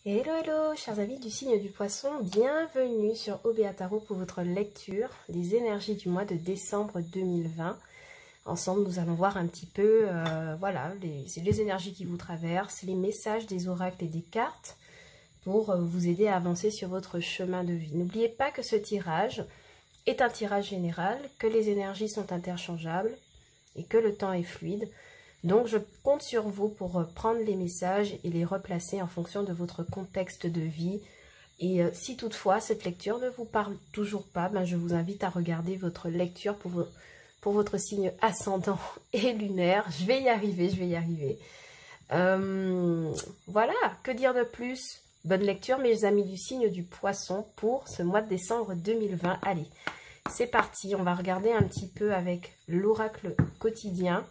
Hello, hello, chers amis du signe du poisson, bienvenue sur OBA Tarot pour votre lecture des énergies du mois de décembre 2020. Ensemble, nous allons voir un petit peu, voilà, les énergies qui vous traversent, les messages des oracles et des cartes pour vous aider à avancer sur votre chemin de vie. N'oubliez pas que ce tirage est un tirage général, que les énergies sont interchangeables et que le temps est fluide. Donc, je compte sur vous pour prendre les messages et les replacer en fonction de votre contexte de vie. Et si toutefois cette lecture ne vous parle toujours pas, ben, je vous invite à regarder votre lecture pour votre signe ascendant et lunaire. Je vais y arriver, je vais y arriver. Voilà, que dire de plus? Bonne lecture, mes amis du signe du poisson, pour ce mois de décembre 2020. Allez, c'est parti. On va regarder un petit peu avec l'oracle quotidien.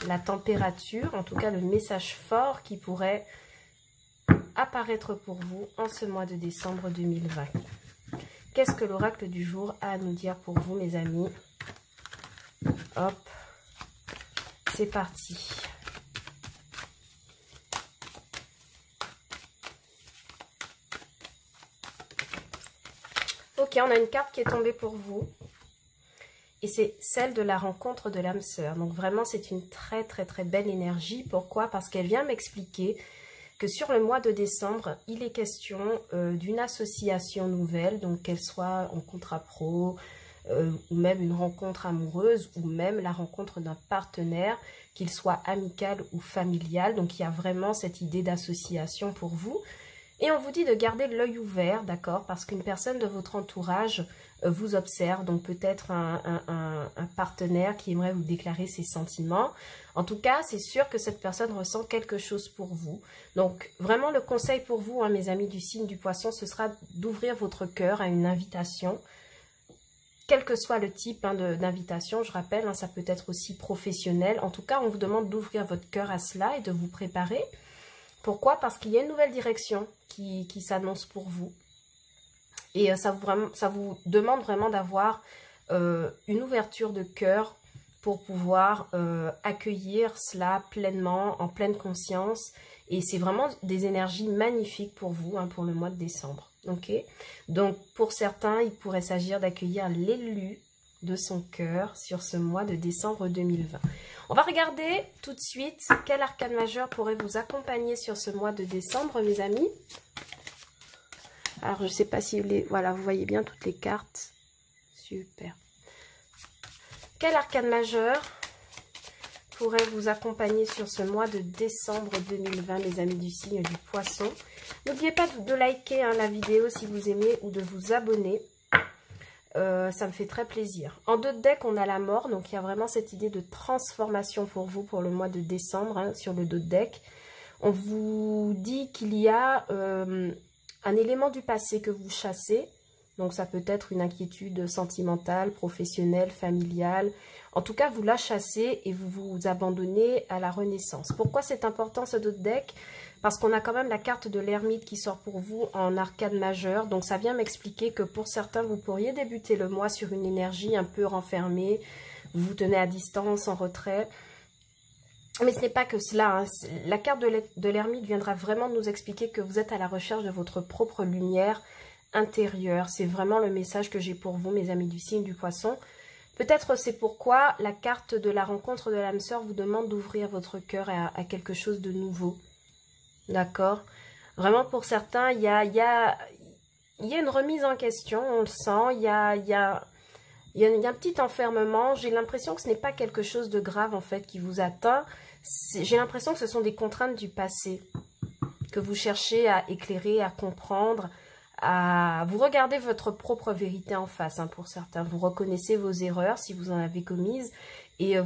La température, en tout cas le message fort qui pourrait apparaître pour vous en ce mois de décembre 2020. Qu'est-ce que l'oracle du jour a à nous dire pour vous, mes amis? Hop, c'est parti. Ok, on a une carte qui est tombée pour vous. Et c'est celle de la rencontre de l'âme sœur. Donc vraiment, c'est une très belle énergie. Pourquoi? Parce qu'elle vient m'expliquer que sur le mois de décembre, il est question d'une association nouvelle, donc qu'elle soit en contrat pro, ou même une rencontre amoureuse, ou même la rencontre d'un partenaire, qu'il soit amical ou familial. Donc il y a vraiment cette idée d'association pour vous. Et on vous dit de garder l'œil ouvert, d'accord? Parce qu'une personne de votre entourage vous observe, donc peut-être un partenaire qui aimerait vous déclarer ses sentiments. En tout cas, c'est sûr que cette personne ressent quelque chose pour vous. Donc, vraiment, le conseil pour vous, hein, mes amis du signe du poisson, ce sera d'ouvrir votre cœur à une invitation. Quel que soit le type, hein, d'invitation, je rappelle, hein, ça peut être aussi professionnel. En tout cas, on vous demande d'ouvrir votre cœur à cela et de vous préparer. Pourquoi? Parce qu'il y a une nouvelle direction qui s'annonce pour vous. Et ça vous demande vraiment d'avoir une ouverture de cœur pour pouvoir accueillir cela pleinement, en pleine conscience. Et c'est vraiment des énergies magnifiques pour vous, hein, pour le mois de décembre. Okay? Donc, pour certains, il pourrait s'agir d'accueillir l'élu de son cœur sur ce mois de décembre 2020. On va regarder tout de suite quel arcane majeur pourrait vous accompagner sur ce mois de décembre, mes amis. Alors, je ne sais pas si voilà, vous voyez bien toutes les cartes. Super. Quel arcane majeur pourrait vous accompagner sur ce mois de décembre 2020, mes amis du signe du poisson? N'oubliez pas de liker, hein, la vidéo si vous aimez, ou de vous abonner. Ça me fait très plaisir. En dos de deck, on a la mort. Donc, il y a vraiment cette idée de transformation pour vous pour le mois de décembre, hein, sur le dos de deck. On vous dit qu'il y a un élément du passé que vous chassez. Donc, ça peut être une inquiétude sentimentale, professionnelle, familiale. En tout cas, vous la chassez et vous vous abandonnez à la renaissance. Pourquoi c'est important ce dos de deck? Parce qu'on a quand même la carte de l'ermite qui sort pour vous en arcane majeur. Donc, ça vient m'expliquer que pour certains, vous pourriez débuter le mois sur une énergie un peu renfermée. Vous vous tenez à distance, en retrait. Mais ce n'est pas que cela. Hein. La carte de l'ermite viendra vraiment nous expliquer que vous êtes à la recherche de votre propre lumière intérieure. C'est vraiment le message que j'ai pour vous, mes amis du signe du poisson. Peut-être c'est pourquoi la carte de la rencontre de l'âme sœur vous demande d'ouvrir votre cœur à quelque chose de nouveau. D'accord? Vraiment, pour certains, il y a une remise en question, on le sent. Il y a un petit enfermement. J'ai l'impression que ce n'est pas quelque chose de grave, en fait, qui vous atteint. J'ai l'impression que ce sont des contraintes du passé que vous cherchez à éclairer, à comprendre, vous regardez votre propre vérité en face, hein, pour certains. Vous reconnaissez vos erreurs si vous en avez commises et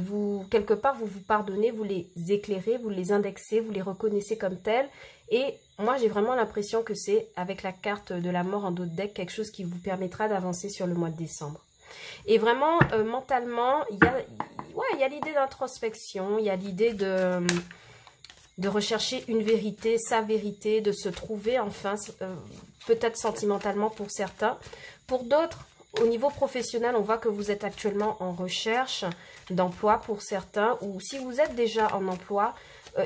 quelque part, vous vous pardonnez, vous les éclairez, vous les indexez, vous les reconnaissez comme tels. Et moi, j'ai vraiment l'impression que c'est, avec la carte de la mort en dos de deck, quelque chose qui vous permettra d'avancer sur le mois de décembre. Et vraiment, mentalement, il y a l'idée d'introspection, il y a l'idée de rechercher une vérité, sa vérité, de se trouver enfin, peut-être sentimentalement pour certains. Pour d'autres, au niveau professionnel, on voit que vous êtes actuellement en recherche d'emploi pour certains, ou si vous êtes déjà en emploi,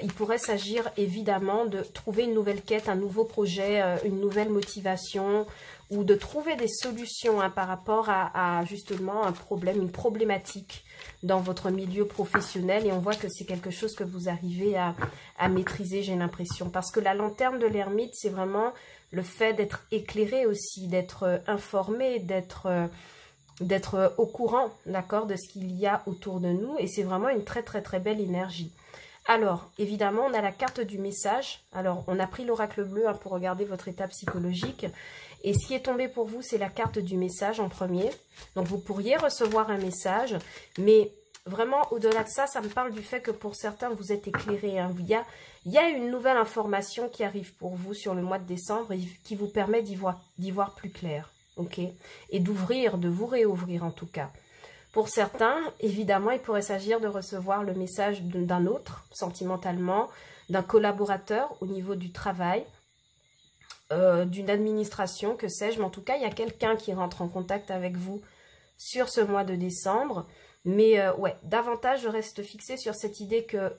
il pourrait s'agir évidemment de trouver une nouvelle quête, un nouveau projet, une nouvelle motivation, ou de trouver des solutions hein, par rapport à justement un problème, une problématique dans votre milieu professionnel. Et on voit que c'est quelque chose que vous arrivez à maîtriser, j'ai l'impression. Parce que la lanterne de l'ermite, c'est vraiment le fait d'être éclairé aussi, d'être informé, d'être au courant, d'accord, de ce qu'il y a autour de nous. Et c'est vraiment une très très très belle énergie. Alors, évidemment, on a la carte du message. Alors, on a pris l'oracle bleu hein, pour regarder votre état psychologique. Et ce qui est tombé pour vous, c'est la carte du message en premier. Donc, vous pourriez recevoir un message. Mais vraiment, au-delà de ça, ça me parle du fait que pour certains, vous êtes éclairés. Hein. Il y a une nouvelle information qui arrive pour vous sur le mois de décembre et qui vous permet d'y voir plus clair. Ok, et d'ouvrir, de vous réouvrir en tout cas. Pour certains, évidemment, il pourrait s'agir de recevoir le message d'un autre, sentimentalement, d'un collaborateur au niveau du travail, d'une administration, que sais-je. Mais en tout cas, il y a quelqu'un qui rentre en contact avec vous sur ce mois de décembre. Mais ouais, davantage, je reste fixée sur cette idée que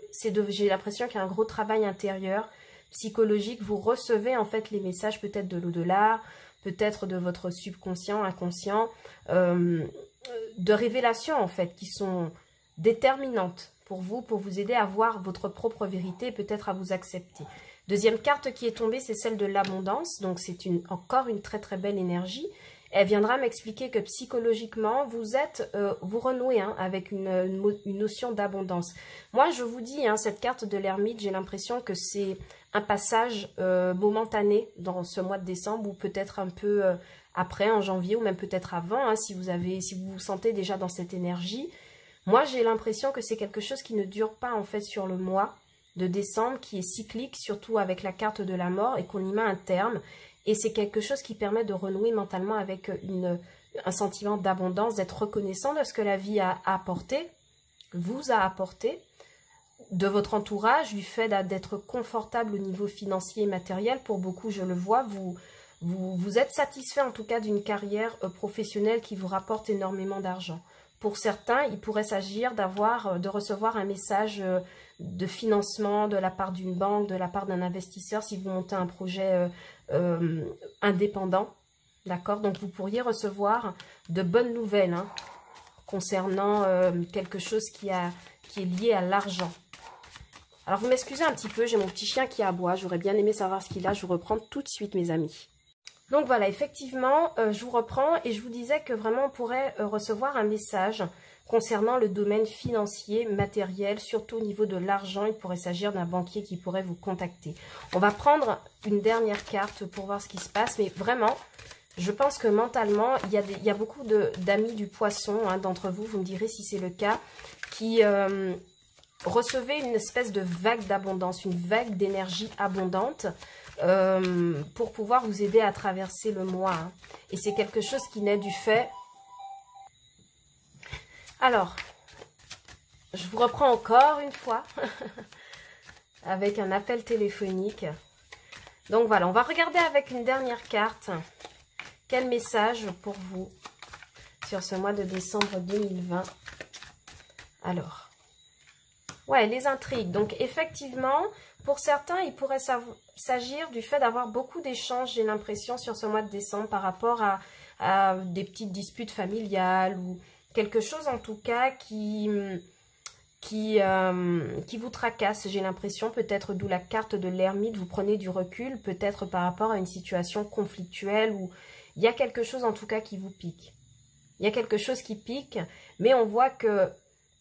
j'ai l'impression qu'il y a un gros travail intérieur, psychologique. Vous recevez en fait les messages peut-être de l'au-delà, peut-être de votre subconscient, inconscient, de révélations en fait qui sont déterminantes pour vous aider à voir votre propre vérité et peut-être à vous accepter. Deuxième carte qui est tombée, c'est celle de l'abondance. Donc c'est encore une très très belle énergie. Elle viendra m'expliquer que psychologiquement, vous renouez hein, avec une notion d'abondance. Moi, je vous dis, hein, cette carte de l'ermite, j'ai l'impression que c'est un passage momentané dans ce mois de décembre ou peut-être un peu après, en janvier ou même peut-être avant, hein, si vous vous sentez déjà dans cette énergie. Moi, j'ai l'impression que c'est quelque chose qui ne dure pas en fait sur le mois de décembre, qui est cyclique, surtout avec la carte de la mort et qu'on y met un terme. Et c'est quelque chose qui permet de renouer mentalement avec un sentiment d'abondance, d'être reconnaissant de ce que la vie a apporté, vous a apporté, de votre entourage, du fait d'être confortable au niveau financier et matériel. Pour beaucoup, je le vois, vous êtes satisfait en tout cas d'une carrière professionnelle qui vous rapporte énormément d'argent. Pour certains, il pourrait s'agir de recevoir un message de financement de la part d'une banque, de la part d'un investisseur si vous montez un projet indépendant. D'accord? Donc, vous pourriez recevoir de bonnes nouvelles hein, concernant quelque chose qui est lié à l'argent. Alors, vous m'excusez un petit peu, j'ai mon petit chien qui aboie. J'aurais bien aimé savoir ce qu'il a. Je vous reprends tout de suite, mes amis. Donc voilà, effectivement, je vous reprends et je vous disais que vraiment on pourrait recevoir un message concernant le domaine financier, matériel, surtout au niveau de l'argent. Il pourrait s'agir d'un banquier qui pourrait vous contacter. On va prendre une dernière carte pour voir ce qui se passe, mais vraiment, je pense que mentalement, il y a beaucoup d'amis du poisson hein, d'entre vous, vous me direz si c'est le cas, qui recevez une espèce de vague d'abondance, une vague d'énergie abondante, pour pouvoir vous aider à traverser le mois. Hein. Et c'est quelque chose qui naît du fait... Alors, je vous reprends encore une fois avec un appel téléphonique. Donc voilà, on va regarder avec une dernière carte. Quel message pour vous sur ce mois de décembre 2020? Alors, ouais, les intrigues. Donc effectivement, pour certains, il pourrait s'agir du fait d'avoir beaucoup d'échanges, j'ai l'impression, sur ce mois de décembre par rapport à des petites disputes familiales ou quelque chose en tout cas qui vous tracasse, j'ai l'impression, peut-être d'où la carte de l'ermite, vous prenez du recul, peut-être par rapport à une situation conflictuelle où il y a quelque chose en tout cas qui vous pique. Il y a quelque chose qui pique, mais on voit que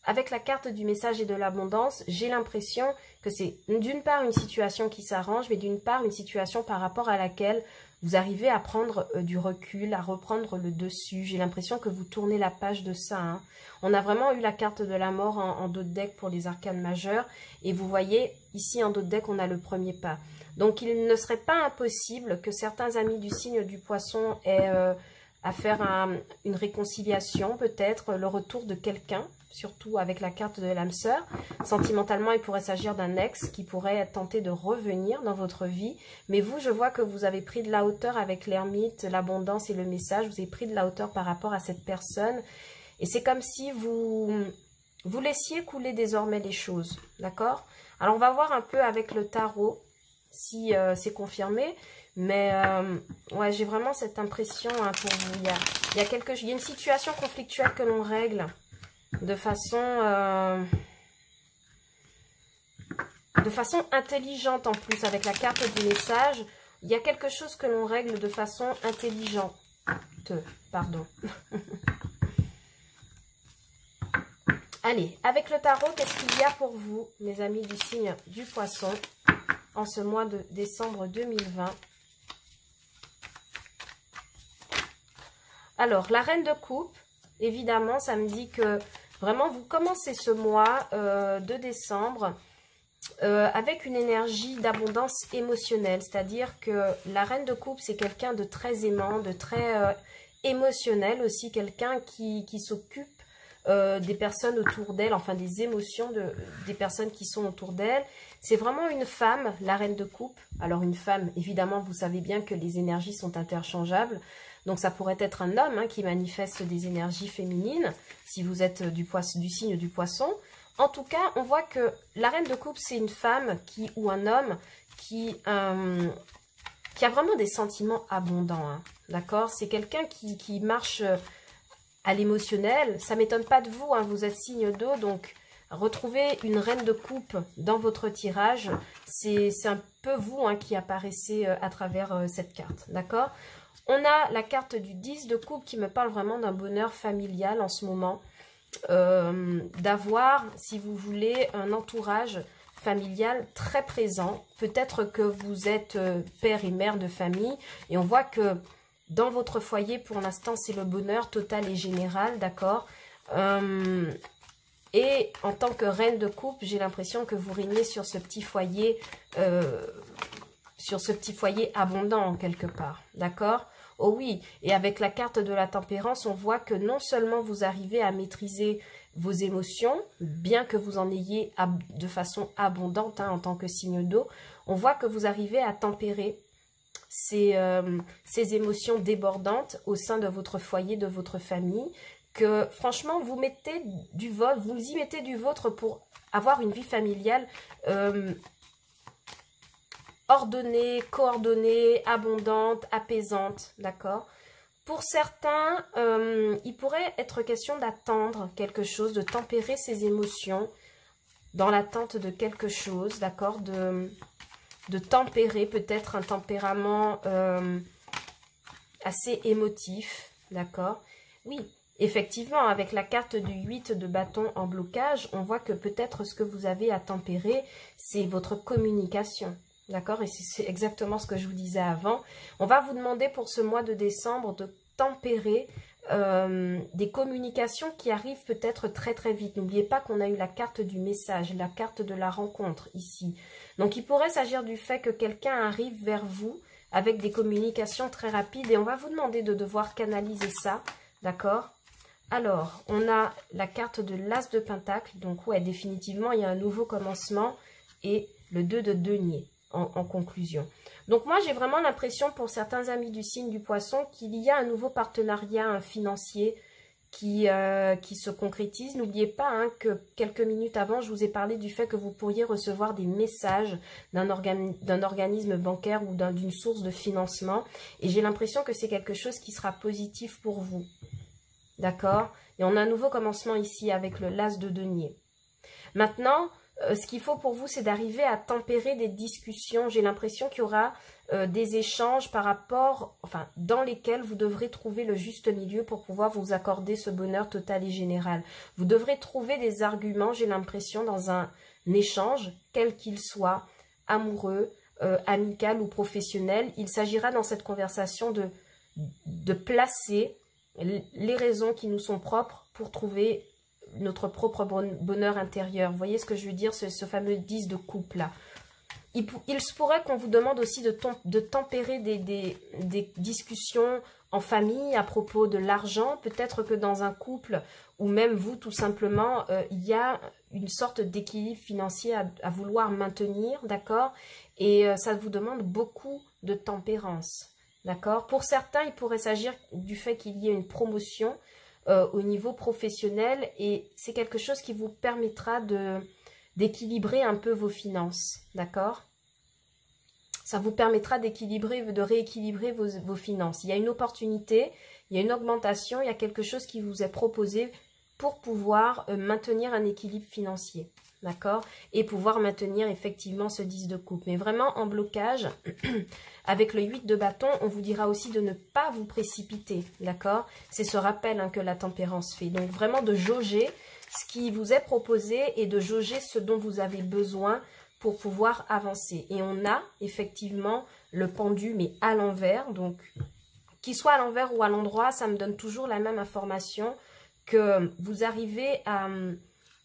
avec la carte du message et de l'abondance, j'ai l'impression que c'est d'une part une situation qui s'arrange, mais d'une part une situation par rapport à laquelle vous arrivez à prendre du recul, à reprendre le dessus. J'ai l'impression que vous tournez la page de ça. Hein. On a vraiment eu la carte de la mort en dos de deck pour les arcanes majeures. Et vous voyez, ici en dos de deck, on a le premier pas. Donc il ne serait pas impossible que certains amis du signe du poisson aient à faire une réconciliation, peut-être le retour de quelqu'un, surtout avec la carte de l'âme sœur. Sentimentalement, il pourrait s'agir d'un ex qui pourrait tenter de revenir dans votre vie. Mais vous, je vois que vous avez pris de la hauteur avec l'ermite, l'abondance et le message. Vous avez pris de la hauteur par rapport à cette personne. Et c'est comme si vous laissiez couler désormais les choses, d'accord? Alors, on va voir un peu avec le tarot si c'est confirmé. Mais ouais, j'ai vraiment cette impression hein, pour vous. Il y a une situation conflictuelle que l'on règle de façon intelligente en plus. Avec la carte du message, il y a quelque chose que l'on règle de façon intelligente. Pardon. Allez, avec le tarot, qu'est-ce qu'il y a pour vous, mes amis du signe du Poisson, en ce mois de décembre 2020? Alors, la Reine de Coupe, évidemment, ça me dit que vraiment, vous commencez ce mois de décembre avec une énergie d'abondance émotionnelle. C'est-à-dire que la Reine de Coupe, c'est quelqu'un de très aimant, de très émotionnel aussi, quelqu'un qui s'occupe des personnes autour d'elle, enfin des émotions des personnes qui sont autour d'elle. C'est vraiment une femme, la Reine de Coupe. Alors une femme, évidemment, vous savez bien que les énergies sont interchangeables. Donc ça pourrait être un homme hein, qui manifeste des énergies féminines, si vous êtes du signe du Poisson. En tout cas, on voit que la Reine de Coupe, c'est une femme ou un homme qui a vraiment des sentiments abondants. Hein, d'accord? C'est quelqu'un qui marche à l'émotionnel. Ça ne m'étonne pas de vous, hein, vous êtes signe d'eau, donc retrouver une Reine de Coupe dans votre tirage, c'est un peu vous hein, qui apparaissez à travers cette carte. D'accord? On a la carte du 10 de coupe qui me parle vraiment d'un bonheur familial en ce moment. D'avoir, si vous voulez, un entourage familial très présent. Peut-être que vous êtes père et mère de famille. Et on voit que dans votre foyer, pour l'instant, c'est le bonheur total et général, d'accord? Et en tant que Reine de Coupe, j'ai l'impression que vous régnez sur ce petit foyer abondant quelque part, d'accord? Oh oui, et avec la carte de la tempérance, on voit que non seulement vous arrivez à maîtriser vos émotions, bien que vous en ayez de façon abondante hein, en tant que signe d'eau, on voit que vous arrivez à tempérer ces émotions débordantes au sein de votre foyer, de votre famille, que franchement, vous y mettez du vôtre pour avoir une vie familiale ordonnée, coordonnée, abondante, apaisante, d'accord? Pour certains, il pourrait être question d'attendre quelque chose, de tempérer ses émotions dans l'attente de quelque chose, d'accord? De tempérer peut-être un tempérament assez émotif, d'accord? Oui, effectivement, avec la carte du 8 de bâton en blocage, on voit que peut-être ce que vous avez à tempérer, c'est votre communication. D'accord? Et c'est exactement ce que je vous disais avant. On va vous demander pour ce mois de décembre de tempérer des communications qui arrivent peut-être très très vite. N'oubliez pas qu'on a eu la carte du message, la carte de la rencontre ici. Donc il pourrait s'agir du fait que quelqu'un arrive vers vous avec des communications très rapides et on va vous demander de devoir canaliser ça. D'accord? Alors, on a la carte de l'As de Pentacle. Donc ouais, définitivement, il y a un nouveau commencement et le 2 de denier. En conclusion. Donc moi, j'ai vraiment l'impression pour certains amis du signe du Poisson qu'il y a un nouveau partenariat financier qui se concrétise. N'oubliez pas hein, que quelques minutes avant, je vous ai parlé du fait que vous pourriez recevoir des messages d'un organisme bancaire ou d'une source de financement. Et j'ai l'impression que c'est quelque chose qui sera positif pour vous. D'accord? Et on a un nouveau commencement ici avec le l'As de denier. Maintenant, ce qu'il faut pour vous, c'est d'arriver à tempérer des discussions. J'ai l'impression qu'il y aura des échanges dans lesquels vous devrez trouver le juste milieu pour pouvoir vous accorder ce bonheur total et général. Vous devrez trouver des arguments, j'ai l'impression, dans un échange, quel qu'il soit, amoureux, amical ou professionnel. Il s'agira dans cette conversation de placer les raisons qui nous sont propres pour trouver notre propre bonheur intérieur. Vous voyez ce que je veux dire, ce fameux 10 de coupe là. Il se pourrait qu'on vous demande aussi de tempérer des discussions en famille à propos de l'argent. Peut-être que dans un couple, ou même vous tout simplement, il y a une sorte d'équilibre financier à vouloir maintenir, d'accord? Et ça vous demande beaucoup de tempérance, d'accord? Pour certains, il pourrait s'agir du fait qu'il y ait une promotion au niveau professionnel et c'est quelque chose qui vous permettra d'équilibrer un peu vos finances, d'accord? Ça vous permettra d'équilibrer, de rééquilibrer vos finances. Il y a une opportunité, il y a une augmentation, il y a quelque chose qui vous est proposé pour pouvoir maintenir un équilibre financier, d'accord? Et pouvoir maintenir effectivement ce 10 de coupe. Mais vraiment en blocage, avec le 8 de bâton, on vous dira aussi de ne pas vous précipiter, d'accord? C'est ce rappel que la tempérance fait. Donc vraiment de jauger ce qui vous est proposé et de jauger ce dont vous avez besoin pour pouvoir avancer. Et on a effectivement le pendu, mais à l'envers. Donc, qu'il soit à l'envers ou à l'endroit, ça me donne toujours la même information que vous arrivez à,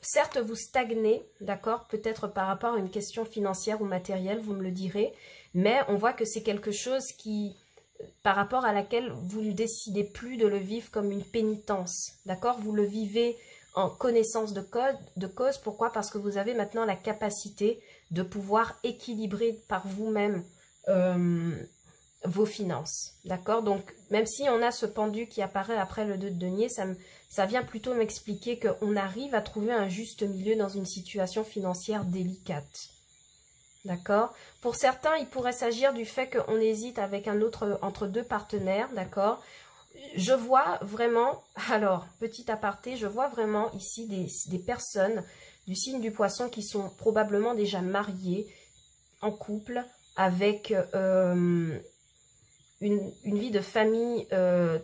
certes, vous stagner, d'accord, peut-être par rapport à une question financière ou matérielle, vous me le direz, mais on voit que c'est quelque chose qui, par rapport à laquelle vous ne décidez plus de le vivre comme une pénitence, d'accord, vous le vivez en connaissance de cause. Pourquoi? Parce que vous avez maintenant la capacité de pouvoir équilibrer par vous-même vos finances, d'accord? Donc, même si on a ce pendu qui apparaît après le 2 de denier, ça vient plutôt m'expliquer qu'on arrive à trouver un juste milieu dans une situation financière délicate, d'accord? Pour certains, il pourrait s'agir du fait qu'on hésite avec un autre, entre deux partenaires, d'accord? Je vois vraiment, alors, petit aparté, je vois vraiment ici des personnes du signe du poisson qui sont probablement déjà mariées, en couple, avec une vie de famille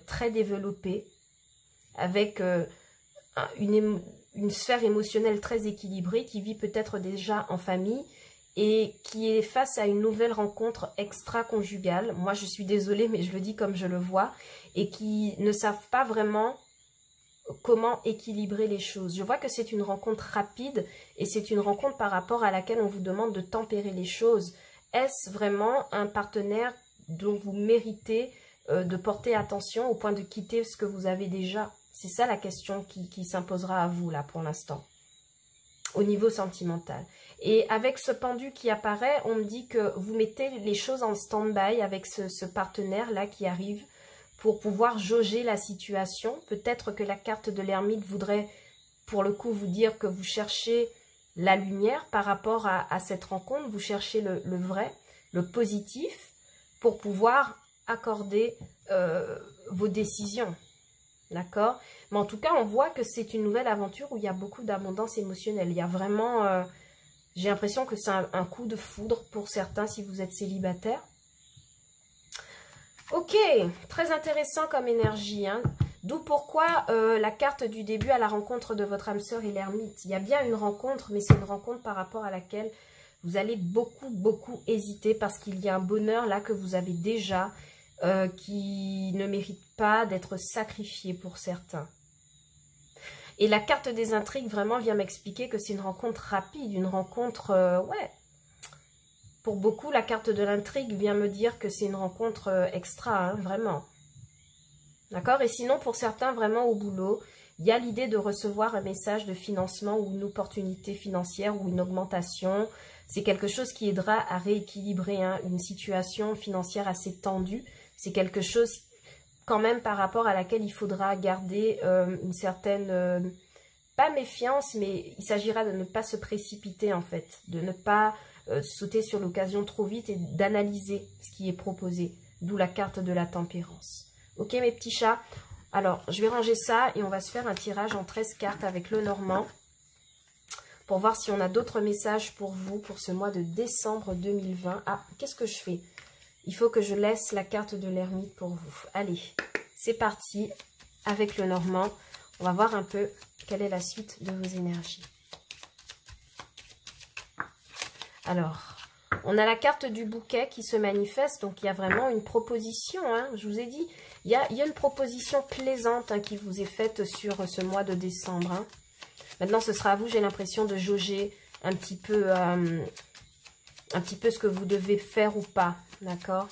très développée, avec une sphère émotionnelle très équilibrée, qui vit peut-être déjà en famille et qui est face à une nouvelle rencontre extra-conjugale. Moi, je suis désolée, mais je le dis comme je le vois, et qui ne savent pas vraiment comment équilibrer les choses. Je vois que c'est une rencontre rapide et c'est une rencontre par rapport à laquelle on vous demande de tempérer les choses. Est-ce vraiment un partenaire dont vous méritez de porter attention au point de quitter ce que vous avez déjà? C'est ça la question qui s'imposera à vous là pour l'instant, au niveau sentimental. Et avec ce pendu qui apparaît, on me dit que vous mettez les choses en stand-by avec ce partenaire-là qui arrive pour pouvoir jauger la situation. Peut-être que la carte de l'ermite voudrait, pour le coup, vous dire que vous cherchez la lumière par rapport à cette rencontre. Vous cherchez le vrai, le positif, pour pouvoir accorder vos décisions. D'accord? Mais en tout cas, on voit que c'est une nouvelle aventure où il y a beaucoup d'abondance émotionnelle. Il y a vraiment... j'ai l'impression que c'est un coup de foudre pour certains si vous êtes célibataire. Ok, très intéressant comme énergie, hein. D'où pourquoi la carte du début à la rencontre de votre âme sœur et l'ermite. Il y a bien une rencontre, mais c'est une rencontre par rapport à laquelle vous allez beaucoup hésiter parce qu'il y a un bonheur là que vous avez déjà qui ne mérite pas d'être sacrifié pour certains. Et la carte des intrigues vraiment vient m'expliquer que c'est une rencontre rapide, une rencontre, ouais. Pour beaucoup, la carte de l'intrigue vient me dire que c'est une rencontre extra, hein, vraiment. D'accord? Et sinon, pour certains, vraiment au boulot, il y a l'idée de recevoir un message de financement ou une opportunité financière ou une augmentation. C'est quelque chose qui aidera à rééquilibrer une situation financière assez tendue. C'est quelque chose quand même par rapport à laquelle il faudra garder une certaine, pas méfiance, mais il s'agira de ne pas se précipiter en fait, de ne pas sauter sur l'occasion trop vite et d'analyser ce qui est proposé, d'où la carte de la tempérance. Ok mes petits chats, alors je vais ranger ça et on va se faire un tirage en 13 cartes avec le Normand pour voir si on a d'autres messages pour vous pour ce mois de décembre 2020. Ah, qu'est-ce que je fais? Il faut que je laisse la carte de l'ermite pour vous. Allez, c'est parti avec le Normand. On va voir un peu quelle est la suite de vos énergies. Alors, on a la carte du bouquet qui se manifeste, donc il y a vraiment une proposition, hein, je vous ai dit, il y a une proposition plaisante qui vous est faite sur ce mois de décembre. Hein. Maintenant, ce sera à vous, j'ai l'impression, de jauger un petit peu ce que vous devez faire ou pas, d'accord?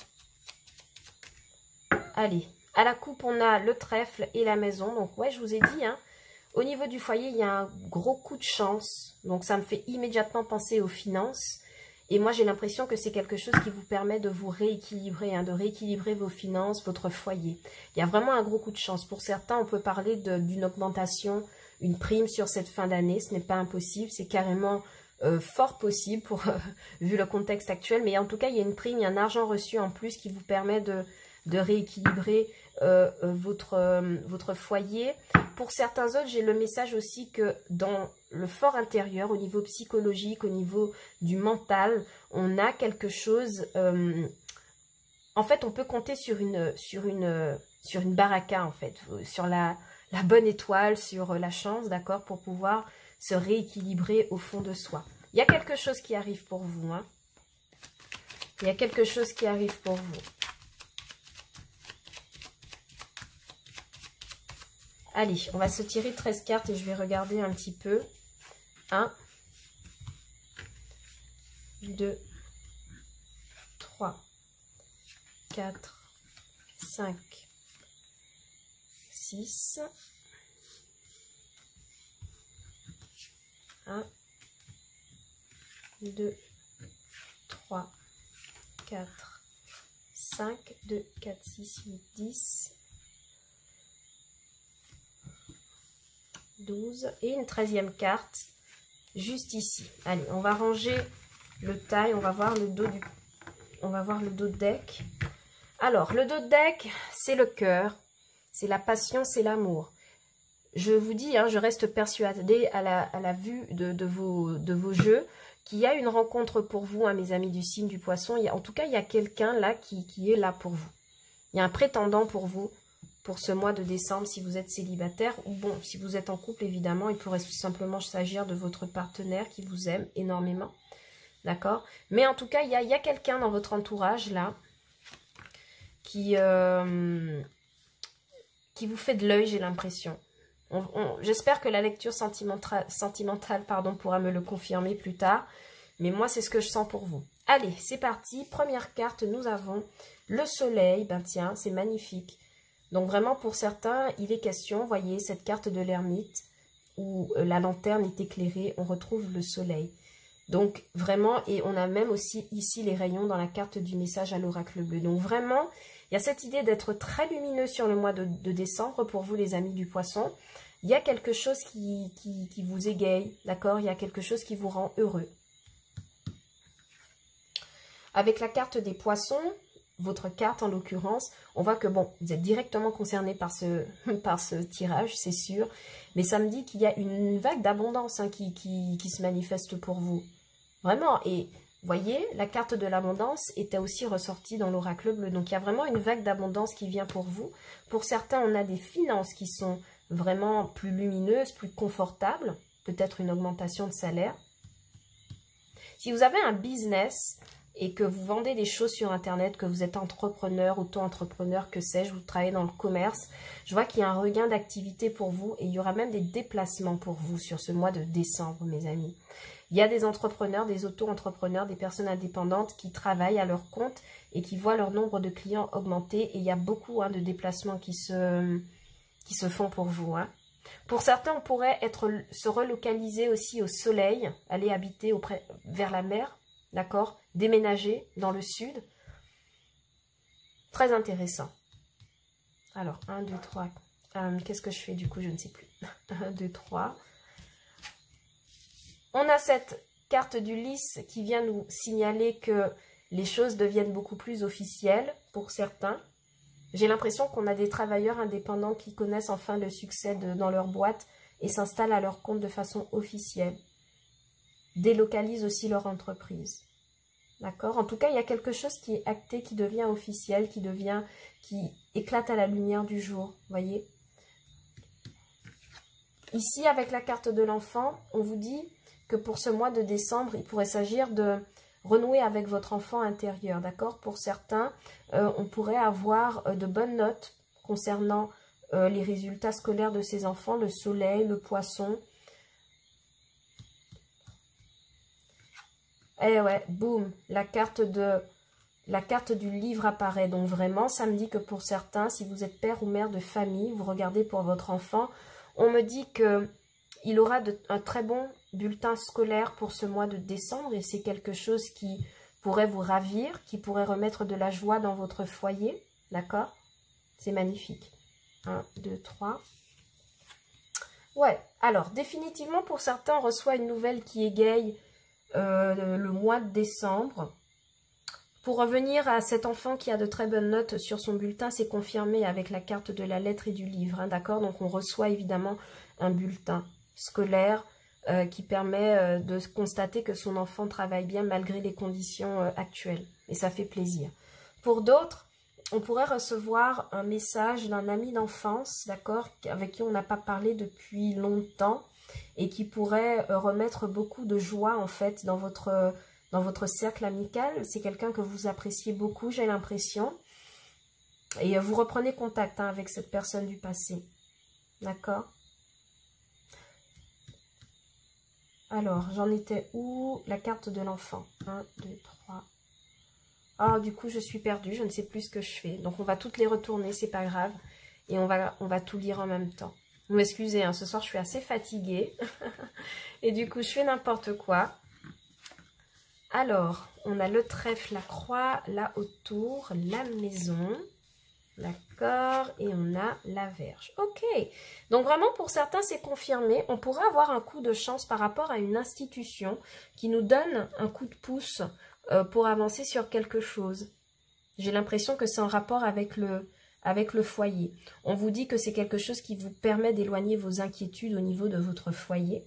Allez, à la coupe, on a le trèfle et la maison, donc ouais, je vous ai dit, hein, au niveau du foyer, il y a un gros coup de chance, donc ça me fait immédiatement penser aux finances. Et moi, j'ai l'impression que c'est quelque chose qui vous permet de vous rééquilibrer, hein, de rééquilibrer vos finances, votre foyer. Il y a vraiment un gros coup de chance. Pour certains, on peut parler d'une augmentation, une prime sur cette fin d'année. Ce n'est pas impossible. C'est carrément fort possible pour vu le contexte actuel. Mais en tout cas, il y a une prime, il y a un argent reçu en plus qui vous permet de rééquilibrer votre foyer. Pour certains autres, j'ai le message aussi que dans le fort intérieur, au niveau psychologique, au niveau du mental, on a quelque chose. En fait, on peut compter sur une baraka, en fait, sur la bonne étoile, sur la chance, d'accord, pour pouvoir se rééquilibrer au fond de soi. Il y a quelque chose qui arrive pour vous, hein. Il y a quelque chose qui arrive pour vous. Allez, on va se tirer 13 cartes et je vais regarder un petit peu. 1, 2, 3, 4, 5, 6. 1, 2, 3, 4, 5, 2, 4, 6, 8, 10, 12 et une 13e carte juste ici. Allez, on va ranger le taille, on va voir le dos de deck. Alors, le dos de deck, c'est le cœur, c'est la passion, c'est l'amour. Je vous dis, hein, je reste persuadée à la vue de vos jeux qu'il y a une rencontre pour vous, hein, mes amis du signe du poisson. En tout cas, il y a quelqu'un là qui est là pour vous. Il y a un prétendant pour vous pour ce mois de décembre si vous êtes célibataire. Ou bon, si vous êtes en couple, évidemment, il pourrait tout simplement s'agir de votre partenaire qui vous aime énormément. D'accord? Mais en tout cas, il y a quelqu'un dans votre entourage là qui vous fait de l'œil, j'ai l'impression. J'espère que la lecture sentimentale pourra me le confirmer plus tard. Mais moi, c'est ce que je sens pour vous. Allez, c'est parti. Première carte, nous avons le soleil. Ben tiens, c'est magnifique. Donc vraiment, pour certains, il est question, voyez, cette carte de l'ermite, où la lanterne est éclairée, on retrouve le soleil. Donc vraiment, et on a même aussi ici les rayons dans la carte du message à l'oracle bleu. Donc vraiment, il y a cette idée d'être très lumineux sur le mois de décembre pour vous les amis du poisson. Il y a quelque chose qui vous égaye, d'accord? Il y a quelque chose qui vous rend heureux. Avec la carte des poissons, votre carte en l'occurrence, on voit que bon, vous êtes directement concerné par ce tirage, c'est sûr. Mais ça me dit qu'il y a une vague d'abondance hein, qui se manifeste pour vous. Vraiment, et voyez, la carte de l'abondance était aussi ressortie dans l'oracle bleu. Donc, il y a vraiment une vague d'abondance qui vient pour vous. Pour certains, on a des finances qui sont vraiment plus lumineuses, plus confortables. Peut-être une augmentation de salaire. Si vous avez un business et que vous vendez des choses sur Internet, que vous êtes entrepreneur, auto-entrepreneur, que sais-je, vous travaillez dans le commerce, je vois qu'il y a un regain d'activité pour vous et il y aura même des déplacements pour vous sur ce mois de décembre, mes amis. Il y a des entrepreneurs, des auto-entrepreneurs, des personnes indépendantes qui travaillent à leur compte et qui voient leur nombre de clients augmenter. Et il y a beaucoup hein, de déplacements qui se font pour vous. Hein. Pour certains, on pourrait se relocaliser aussi au soleil, aller habiter vers la mer, d'accord, déménager dans le sud. Très intéressant. Alors, 1, 2, 3. Qu'est-ce que je fais du coup? Je ne sais plus. 1, 2, 3. On a cette carte du lys qui vient nous signaler que les choses deviennent beaucoup plus officielles pour certains. J'ai l'impression qu'on a des travailleurs indépendants qui connaissent enfin le succès dans leur boîte et s'installent à leur compte de façon officielle. Délocalisent aussi leur entreprise. D'accord? En tout cas, il y a quelque chose qui est acté, qui devient officiel, qui éclate à la lumière du jour. Voyez? Ici, avec la carte de l'enfant, on vous dit que pour ce mois de décembre, il pourrait s'agir de renouer avec votre enfant intérieur, d'accord? Pour certains, on pourrait avoir de bonnes notes concernant les résultats scolaires de ses enfants, le soleil, le poisson. Eh ouais, boum, la carte du livre apparaît. Donc vraiment, ça me dit que pour certains, si vous êtes père ou mère de famille, vous regardez pour votre enfant, on me dit qu'il aura un très bon bulletin scolaire pour ce mois de décembre et c'est quelque chose qui pourrait vous ravir, qui pourrait remettre de la joie dans votre foyer, d'accord? C'est magnifique. 1, 2, 3. Ouais, alors définitivement pour certains, on reçoit une nouvelle qui égaye le mois de décembre. Pour revenir à cet enfant qui a de très bonnes notes sur son bulletin, c'est confirmé avec la carte de la lettre et du livre, hein, d'accord? Donc on reçoit évidemment un bulletin scolaire qui permet de constater que son enfant travaille bien malgré les conditions actuelles. Et ça fait plaisir. Pour d'autres, on pourrait recevoir un message d'un ami d'enfance, d'accord, avec qui on n'a pas parlé depuis longtemps et qui pourrait remettre beaucoup de joie en fait dans votre cercle amical. C'est quelqu'un que vous appréciez beaucoup, j'ai l'impression. Et vous reprenez contact hein, avec cette personne du passé. D'accord? Alors, j'en étais où? La carte de l'enfant. 1, 2, 3. Ah, du coup, je suis perdue. Je ne sais plus ce que je fais. Donc, on va toutes les retourner. C'est pas grave. Et on va tout lire en même temps. Vous m'excusez, hein, ce soir, je suis assez fatiguée. Et du coup, je fais n'importe quoi. Alors, on a le trèfle, la croix, là autour, la maison, d'accord, et on a la verge. Ok, donc vraiment pour certains c'est confirmé, on pourrait avoir un coup de chance par rapport à une institution qui nous donne un coup de pouce pour avancer sur quelque chose. J'ai l'impression que c'est en rapport avec le foyer. On vous dit que c'est quelque chose qui vous permet d'éloigner vos inquiétudes au niveau de votre foyer.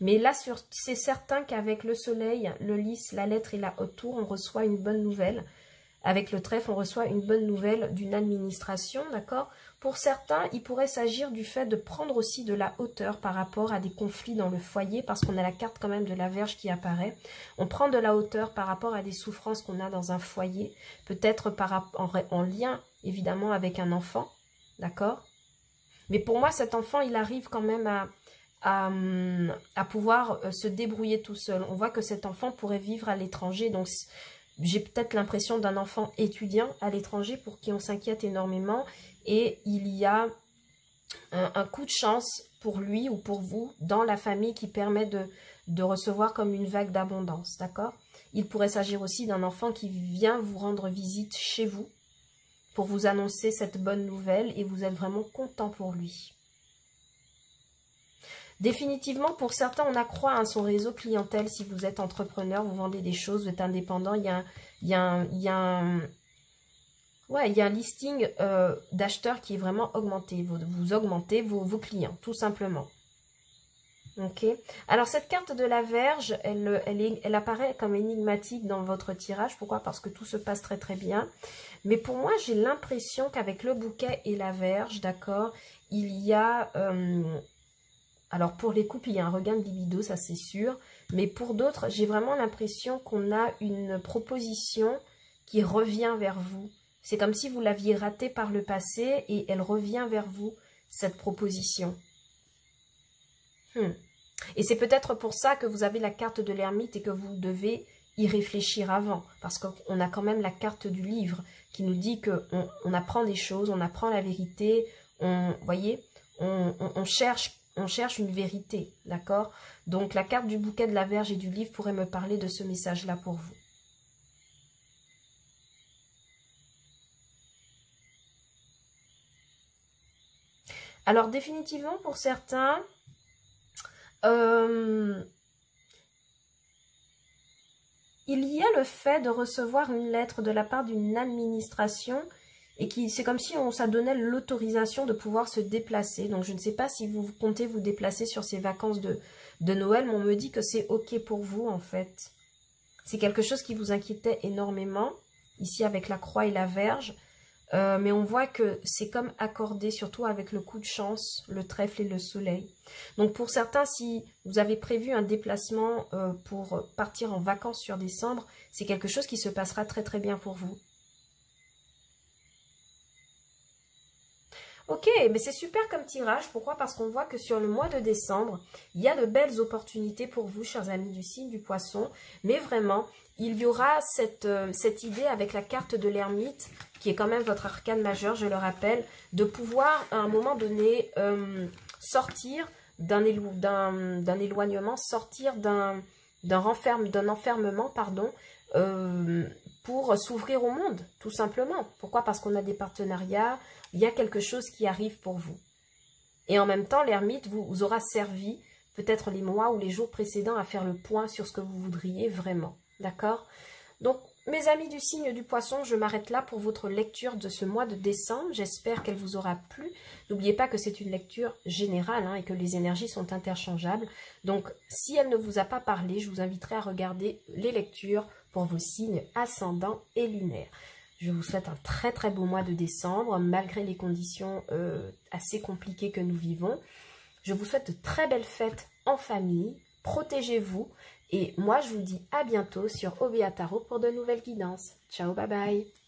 Mais là, c'est certain qu'avec le soleil, le lys, la lettre et la haute tour, on reçoit une bonne nouvelle. Avec le trèfle, on reçoit une bonne nouvelle d'une administration, d'accord? Pour certains, il pourrait s'agir du fait de prendre aussi de la hauteur par rapport à des conflits dans le foyer, parce qu'on a la carte quand même de la Vierge qui apparaît. On prend de la hauteur par rapport à des souffrances qu'on a dans un foyer, peut-être en lien, évidemment, avec un enfant, d'accord? Mais pour moi, cet enfant, il arrive quand même à pouvoir se débrouiller tout seul. On voit que cet enfant pourrait vivre à l'étranger, donc j'ai peut-être l'impression d'un enfant étudiant à l'étranger pour qui on s'inquiète énormément, et il y a un coup de chance pour lui ou pour vous dans la famille qui permet de recevoir comme une vague d'abondance, d'accord? Il pourrait s'agir aussi d'un enfant qui vient vous rendre visite chez vous pour vous annoncer cette bonne nouvelle et vous êtes vraiment content pour lui. Définitivement, pour certains, on accroît hein, son réseau clientèle. Si vous êtes entrepreneur, vous vendez des choses, vous êtes indépendant, il y a un listing d'acheteurs qui est vraiment augmenté. Vous augmentez vos clients, tout simplement. Ok. Alors, cette carte de la Vierge, elle apparaît comme énigmatique dans votre tirage. Pourquoi? Parce que tout se passe très très bien. Mais pour moi, j'ai l'impression qu'avec le bouquet et la Vierge, d'accord, il y a... alors, pour les couples, il y a un regain de libido, ça c'est sûr. Mais pour d'autres, j'ai vraiment l'impression qu'on a une proposition qui revient vers vous. C'est comme si vous l'aviez ratée par le passé et elle revient vers vous, cette proposition. Et c'est peut-être pour ça que vous avez la carte de l'ermite et que vous devez y réfléchir avant. Parce qu'on a quand même la carte du livre qui nous dit qu'on apprend des choses, on apprend la vérité, voyez, on cherche une vérité, d'accord? Donc, la carte du bouquet de la Vierge et du livre pourrait me parler de ce message-là pour vous. Alors, définitivement, pour certains, il y a le fait de recevoir une lettre de la part d'une administration et c'est comme si ça donnait l'autorisation de pouvoir se déplacer. Donc, je ne sais pas si vous comptez vous déplacer sur ces vacances de Noël, mais on me dit que c'est OK pour vous, en fait. C'est quelque chose qui vous inquiétait énormément, ici avec la croix et la Vierge. Mais on voit que c'est comme accordé, surtout avec le coup de chance, le trèfle et le soleil. Donc, pour certains, si vous avez prévu un déplacement pour partir en vacances sur décembre, c'est quelque chose qui se passera très très bien pour vous. Ok, mais c'est super comme tirage. Pourquoi? Parce qu'on voit que sur le mois de décembre, il y a de belles opportunités pour vous, chers amis du signe du poisson. Mais vraiment, il y aura cette idée avec la carte de l'ermite, qui est quand même votre arcane majeur, je le rappelle, de pouvoir à un moment donné sortir d'un éloignement, sortir d'un enfermement, pardon, pour s'ouvrir au monde, tout simplement. Pourquoi? Parce qu'on a des partenariats, il y a quelque chose qui arrive pour vous. Et en même temps, l'ermite vous aura servi peut-être les mois ou les jours précédents à faire le point sur ce que vous voudriez vraiment. D'accord? Donc, mes amis du signe du poisson, je m'arrête là pour votre lecture de ce mois de décembre. J'espère qu'elle vous aura plu. N'oubliez pas que c'est une lecture générale et que les énergies sont interchangeables. Donc, si elle ne vous a pas parlé, je vous inviterai à regarder les lectures pour vos signes ascendants et lunaires. Je vous souhaite un très très beau mois de décembre, malgré les conditions assez compliquées que nous vivons. Je vous souhaite de très belles fêtes en famille. Protégez-vous. Et moi, je vous dis à bientôt sur Obéa Tarot pour de nouvelles guidances. Ciao, bye bye.